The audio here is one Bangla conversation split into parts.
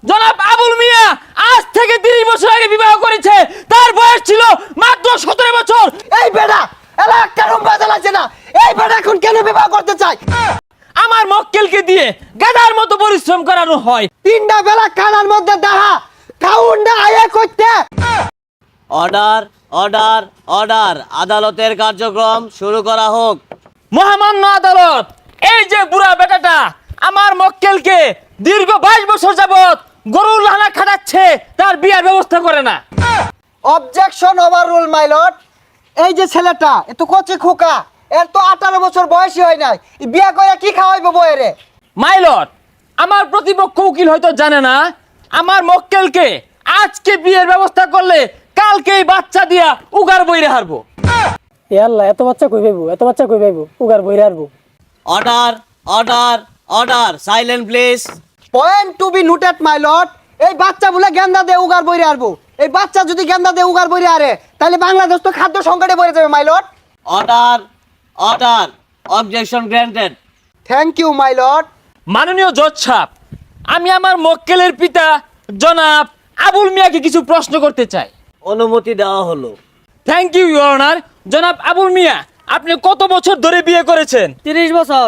জনাব আবুল মিয়া আজ থেকে 30 বছর আগে বিবাহ করেছে। তার বয়স ছিল মাত্র 17 বছর। এই বেটা এলা একটা রুম্বা জ্বালাচ্ছে না, এই বেটা এখন কেন বিবাহ করতে চাই? আমার মক্কেলকে দিয়ে গাধার মতো পরিশ্রম করানো হয়। 3টা বেলা খানার মধ্যে দাহা কাউন্ডা আয়া করতে। অর্ডার অর্ডার অর্ডার, আদালতের কার্যক্রম শুরু করা হোক। মহামান্য আদালত, এই যে বুড়া বেটাটা আমার মক্কেলকে দীর্ঘ 22 বছর যাবত গরুর লাহানা খাটাচ্ছে, তার বিয়ার ব্যবস্থা করে না। অবজেকশন ওভার রুল মাই লর্ড। এই যে ছেলেটা এ তো কচি খোকা, এর তো 18 বছর বয়সই হয় নাই, বিয়া করে কি খাওয়াইবো বইরে? মাই লর্ড, আমার প্রতিপক্ষ উকিল হয়তো জানে না, আমার মক্কেলকে আজকে বিয়ের ব্যবস্থা করলে কালকেই বাচ্চা দিয়া উগার বইরে হারবো। এ আল্লাহ, এত বাচ্চা কই পাইবো, এত বাচ্চা কই পাইবো, উগার বইরে আরবো। Order order order, silent please. Point to be noted my lord. এই বাচ্চা বলে গেন্দা দে উগার বইরে আরবো। এই বাচ্চা যদি গেন্দা দে উগার বইরে আরে, তাহলে বাংলাদেশ তো খাদ্য সংকটে পড়ে যাবে my lord. Order order, objection granted. Thank you my lord. মাননীয় জজ সাহেব, আমি আমার মক্কেলের পিতা জনাব আবুল মিয়াকে কিছু প্রশ্ন করতে চাই। অনুমতি দেওয়া হলো। Thank you your honour. জনাব আবুল মিয়া, আপনি কত বছর ধরে বিয়ে করেছেন? 30 বছর।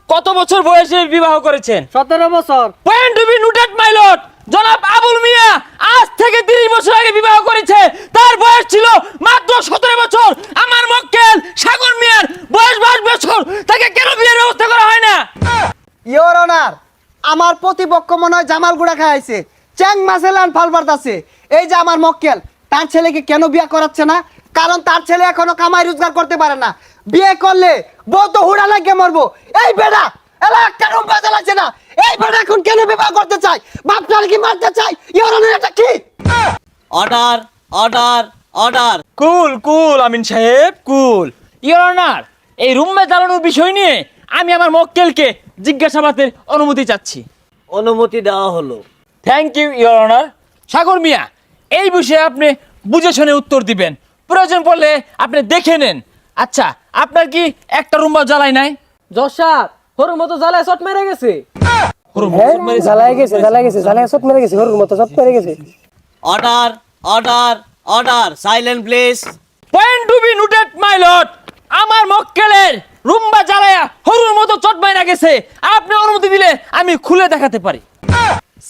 কত বছর বয়সে বিবাহ করেছেন? 17 বছর। Point to be noted my lord. জনাব আবুল মিয়া আজ থেকে 30 বছর আগে বিবাহ করেছে। তার বয়স ছিল মাত্র 17 বছর। আমার মক্কেল সাগর মিয়ার বয়স 22 বছর। তাকে কেন বিয়ের ব্যবস্থা করা হয় না? ইওর অনার, আমার প্রতিপক্ষ মনে হয় জামাল গুড়া খাইছে, চ্যাং মাছেলান ফাল পারতাছে। এই যে আমার মক্কেল, তার ছেলেকে কেন বিয়ে করাচ্ছে না? কারণ তার ছেলে এখনো কামাই রোজগার করতে পারে না। বিয়ে করলে বউ তো হুড়া লাগিয়ে মরবো। এই বেটা এলা একটা রুম্বা জ্বালাচ্ছে না, এই বেটা এখন কেন বিবাহ করতে চাই? বাপটার কি মারতে চাই? ইওর অনার, এটা কি? Order order order. Cool cool Amin সাহেব, কুল। ইওর অনার, এই রুমে জ্বালানোর বিষয় নিয়ে আমি আমার মক্কেলকে জিজ্ঞাসাবাদের অনুমতি চাচ্ছি। অনুমতি দেওয়া হলো। Thank you your honour. Sagar মিয়া, এই বিষয়ে আপনি বুঝে শুনে উত্তর দিবেন। প্রয়োজন পড়লে আপনি দেখে নেন। আচ্ছা, আপনার কি একটা রুম্বা জ্বালাই নাই? জজ সাহেব, হরুর মতো জ্বালায় চট মেরে গেছে। হ্যাঁ, জ্বালায় গেছে, জ্বালায় চট মেরে গেছে, হরুর মতো চট মেরে গেছে। Order order order, silent please. Point to be noted my lord. আমার মক্কেলের রুম্বা জ্বালায়া হরুর মতো চট মাইরা গেছে। আপনি অনুমতি দিলে আমি খুলে দেখাতে পারি।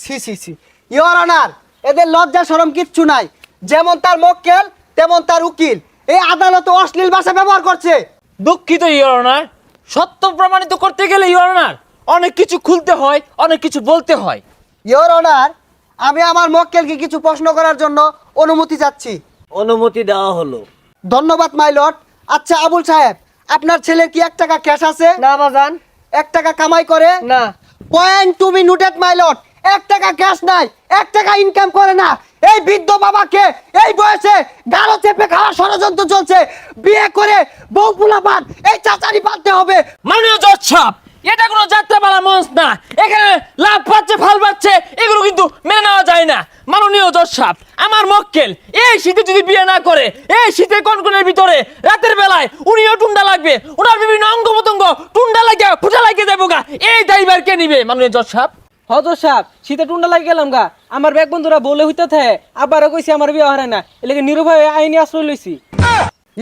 সি সি সি, ইওর অনার, এদের লজ্জা শরম কিচ্ছু নাই। যেমন তার মক্কেল তেমন তার উকিল এই আদালতে অশ্লীল ভাষা ব্যবহার করছে। দুঃখিত ইওর অনার, সত্য প্রমাণিত করতে গেলে ইওর অনার অনেক কিছু খুলতে হয়, অনেক কিছু বলতে হয়। ইওর অনার, আমি আমার মক্কেলকে কিছু প্রশ্ন করার জন্য অনুমতি চাচ্ছি। অনুমতি দেওয়া হলো। ধন্যবাদ মাই লর্ড। আচ্ছা আবুল সাহেব, আপনার ছেলের কি 1 টাকা ক্যাশ আছে? না বাজান। 1 টাকা কামাই করে? না। Point to be noted my lord. 1 টাকা ক্যাশ নাই, 1 টাকা ইনকাম করে না। এই বৃদ্ধ বাবাকে এই বয়সে গালো চেপে খাওয়ার ষড়যন্ত্র চলছে। বিয়ে করে বউ পোলাপান এই চাচারি পালতে হবে। মাননীয় জজ সাহেব, এটা কোনো যাত্রাপালা মঞ্চ না। এখানে লাভ পাচ্ছে, ফাল পাচ্ছে, এগুলো কিন্তু মেনে নেওয়া যায় না। মাননীয় জজ সাহেব, আমার মক্কেল এই শীতে যদি বিয়ে না করে, এই শীতে কনকনের ভিতরে রাতের বেলায় উনিও টুন্ডা লাগবে, ওনার বিভিন্ন অঙ্গ প্রত্যঙ্গ টুন্ডা লাগিয়ে ফুটা লাগিয়ে দেবো গা। এই দায়ভার কে নিবে মাননীয় জজ সাহেব? হজর সাহেব, শীতে টুন্ডা লাগে গেলাম গা। আমার ব্যাগ বন্ধুরা বলে হইতে থাকে, আবারও কইছি আমার বিয়ে হয় না, এলাকা নিরুপায় আইনি আশ্রয় লইছি।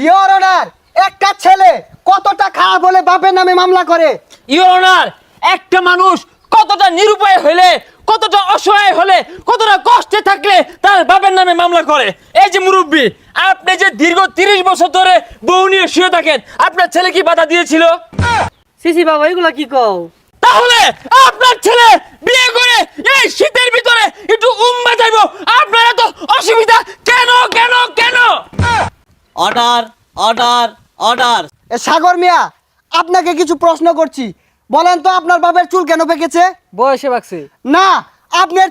ইওর অনার, একটা ছেলে কতটা খারাপ হলে বাপের নামে মামলা করে? ইওর অনার, একটা মানুষ কতটা নিরুপায় হলে, কতটা অসহায় হলে, কতটা কষ্টে থাকলে তার বাবার নামে মামলা করে। এই যে মুরব্বী, আপনি যে দীর্ঘ 30 বছর ধরে বউ নিয়ে শুয়ে থাকেন, আপনার ছেলে কি বাধা দিয়েছিল? সিসি বাবা, এগুলা কি কও? তাহলে আপনার ছেলে বিয়ে করে এই শীতের ভিতরে একটু উম্মা যাইবো, আপনার এত অসুবিধা কেন কেন কেন? Order order order. সাগর মিয়া, আপনাকে কিছু প্রশ্ন করছি। বলেন তো আপনার বাবার চুল কেন পেকেছে? বয়সে বাকছে। না, আপনার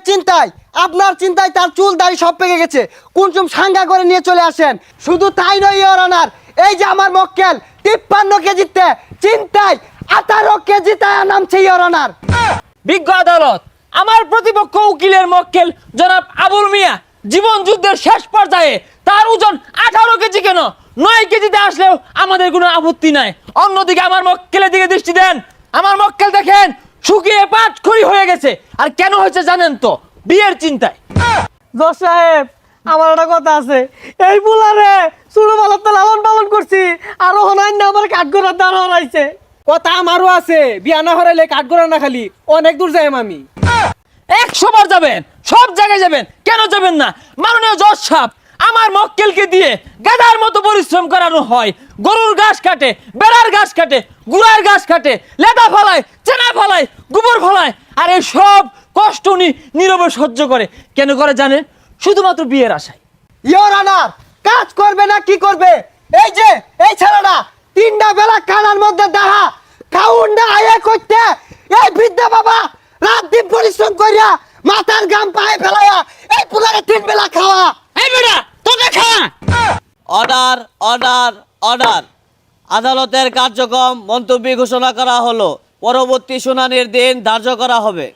চিন্তায় তার চুল দাড়ি সব পেকে গেছে। কুনচুম সাঙ্গা করে নিয়ে চলে আসেন। শুধু তাই নয় ইওর অনার, এই যে আমার মক্কেল 53 কেজিতে চিন্তায় 18 কেজিতে নামছে ইওর অনার। বিজ্ঞ আদালত, আমার প্রতিপক্ষ উকিলের মক্কেল জনাব আবুল মিয়া জীবন যুদ্ধের শেষ পর্যায়ে তার ওজন 18 কেজি কেন 9 কেজিতে আসলেও আমাদের কোনো আপত্তি নাই। অন্যদিকে আমার মক্কেলের দিকে দৃষ্টি দেন। আমার মক্কেল দেখেন শুকিয়ে পাটখড়ি হয়ে গেছে। আর কেন হয়েছে জানেন তো? বিয়ের চিন্তায়। জজ সাহেব আমার একটা কথা আছে, এই বুলারে ছোটবেলার তো লালন পালন করছি, আরো হনাই না আমার কাঠগড়ার দ্বার হরাইছে। কথা আমারও আছে, বিয়া না হরাইলে কাঠগড়া না খালি অনেক দূর যাই আমি। 100 বার যাবেন, সব জায়গায় যাবেন, কেন যাবেন না? মাননীয় জজ সাহেব, আমার মক্কেলকে দিয়ে গাধার মতো পরিশ্রম করানো হয়। গরুর ঘাস কাটে, বেড়ার ঘাস কাটে, গুড়ার ঘাস কাটে, লেদা ফলায়, চেনা ফলায়, গোবর ফলায়, আর এই সব কষ্ট উনি নীরবে সহ্য করে। কেন করে জানেন? শুধুমাত্র বিয়ের আশায়। ইওর অনার, কাজ করবে না কি করবে? এই যে এই ছেলেটা 3টা বেলা কানার মধ্যে দাহা খাউন্ডা আয়া করতে, এই বৃদ্ধা বাবা রাত দিন পরিশ্রম করিয়া মাথার গাম পায়ে ফেলাইয়া এই পুলারে 3 বেলা খাওয়া। এই বেটা তোকে খা। অর্ডার অর্ডার অর্ডার আদালতের কার্যক্রম মন্তব্য ঘোষণা করা হলো। পরবর্তী শুনানির দিন ধার্য করা হবে।